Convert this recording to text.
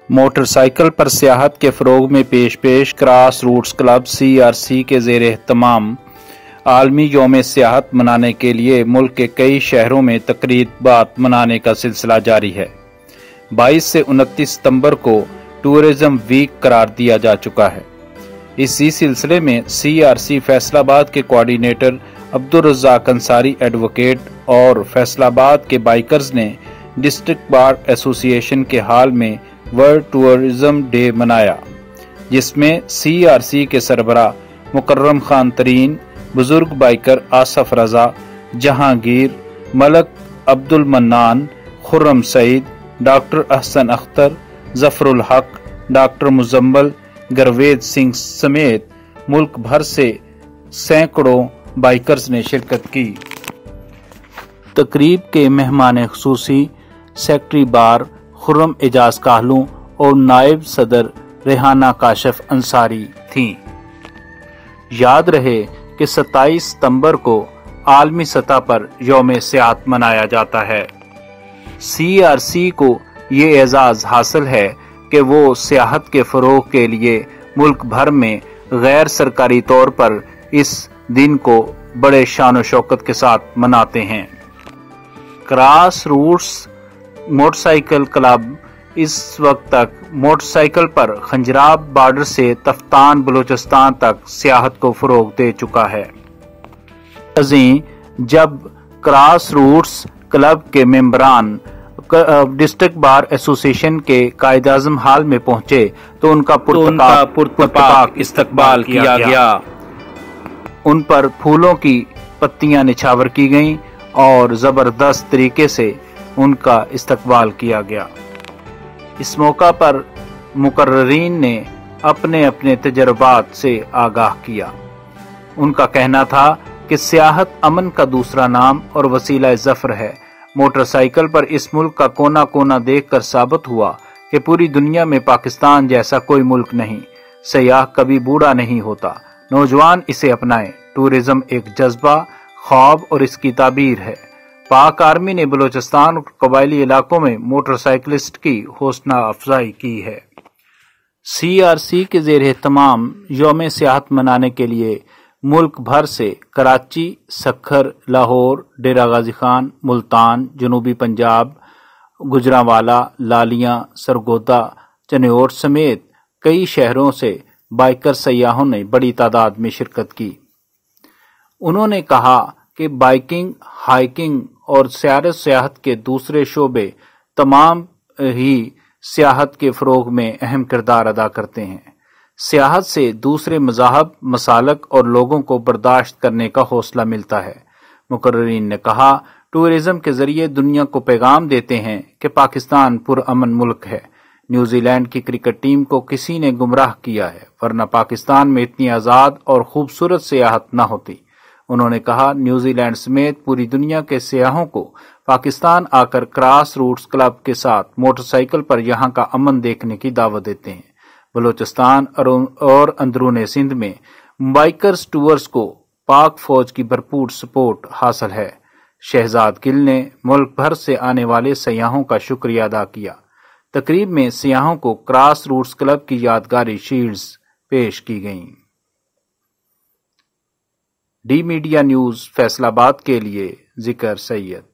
Motor cycle پر سیاحت کے فروغ میں پیش کراس روٹس کلب CRC کے زیر اہتمام عالمی یوم سیاحت منانے کے لیے ملک کے کئی شہروں میں تقریبات منانے کا سلسلہ جاری ہے۔ 22 سے 29 ستمبر کو ٹورزم ویک قرار دیا جا چکا ہے۔ اسی سلسلے میں CRC فیصل آباد کے کوارڈینیٹر عبدالرزاق انصاری ایڈوکیٹ اور فیصل آباد کے بائکرز نے ڈسٹرکٹ بار ایسوسی ایشن کے ہال میں ورلڈ ٹورزم ڈے منایا، جس میں CRC کے سربراہ مکرم خان ترین، بزرگ بائکر آصف رضا، جہانگیر، ملک عبد المنان، خرم سعید، ڈاکٹر احسن اختر، ظفر الحق، ڈاکٹر مزمل، گروید سنگھ سمیت ملک بھر سے سینکڑوں بائکرز نے شرکت کی۔ تقریب کے مہمان خصوصی سیکرٹری بار خرم اعجاز کاہلوں اور نائب صدر ریحانہ کاشف انصاری تھیں۔ یاد رہے کہ 27 ستمبر کو عالمی سطح پر یوم سیاحت منایا جاتا ہے۔ CRC کو یہ اعزاز حاصل ہے کہ وہ سیاحت کے فروغ کے لیے ملک بھر میں غیر سرکاری طور پر اس دن کو بڑے شان و شوکت کے ساتھ مناتے ہیں۔ Cross routes motorcycle club اس وقت تک موٹر سائیکل پر خنجراب بارڈر سے تفتان بلوچستان تک سیاحت کو فروغ دے چکا ہے۔ جب کراس روٹس کلب کے ممبران ڈسٹرکٹ بار ایسوسی ایشن کے قائد اعظم ہال میں پہنچے تو ان کا پرتپاک استقبال کیا گیا۔ ان پر پھولوں کی پتیاں نچھاور کی گئیں اور زبردست طریقے سے ان کا استقبال کیا گیا۔ اس موقع پر مقررین نے اپنے اپنے تجربات سے آگاہ کیا۔ ان کا کہنا تھا کہ سیاحت امن کا دوسرا نام اور وسیلہ ظفر ہے۔ موٹر سائیکل پر اس ملک کا کونا کونا دیکھ کر ثابت ہوا کہ پوری دنیا میں پاکستان جیسا کوئی ملک نہیں۔ سیاح کبھی بوڑھا نہیں ہوتا، نوجوان اسے اپنائیں۔ ٹورزم ایک جذبہ، خواب اور اس کی تعبیر ہے۔ پاک آرمی نے بلوچستان اور قبائلی علاقوں میں موٹر سائیکلسٹ کی حوصلہ افزائی کی ہے۔ CRC کے زیر اہتمام یوم سیاحت منانے کے لیے ملک بھر سے کراچی، سکھر، لاہور، ڈیرہ غازی خان، ملتان، جنوبی پنجاب، گجرانوالہ، لالیاں، سرگودا، چنیوٹ سمیت کئی شہروں سے بائکر سیاحوں نے بڑی تعداد میں شرکت کی۔ انہوں نے کہا کہ بائکنگ، ہائکنگ اور سیر و سیاحت کے دوسرے شعبے تمام ہی سیاحت کے فروغ میں اہم کردار ادا کرتے ہیں۔ سیاحت سے دوسرے مذاہب، مسالک اور لوگوں کو برداشت کرنے کا حوصلہ ملتا ہے۔ مقررین نے کہا، ٹورزم کے ذریعے دنیا کو پیغام دیتے ہیں کہ پاکستان پرامن ملک ہے۔ نیوزی لینڈ کی کرکٹ ٹیم کو کسی نے گمراہ کیا ہے، ورنہ پاکستان میں اتنی آزاد اور خوبصورت سیاحت نہ ہوتی۔ انہوں نے کہا، نیوزی لینڈ سمیت پوری دنیا کے سیاحوں کو پاکستان آ کر کراس روٹس کلب کے ساتھ موٹر سائیکل پر یہاں کا امن دیکھنے کی دعوت دیتے ہیں۔ بلوچستان اور اندرون سندھ میں بائکرز ٹورز کو پاک فوج کی بھرپور سپورٹ حاصل ہے۔ شہزاد گل نے ملک بھر سے آنے والے سیاحوں کا شکریہ ادا کیا۔ تقریب میں سیاحوں کو کراس روٹس کلب کی یادگاری شیلڈز پیش کی گئیں۔ ڈی میڈیا نیوز فیصل آباد کے لیے ذکر سید۔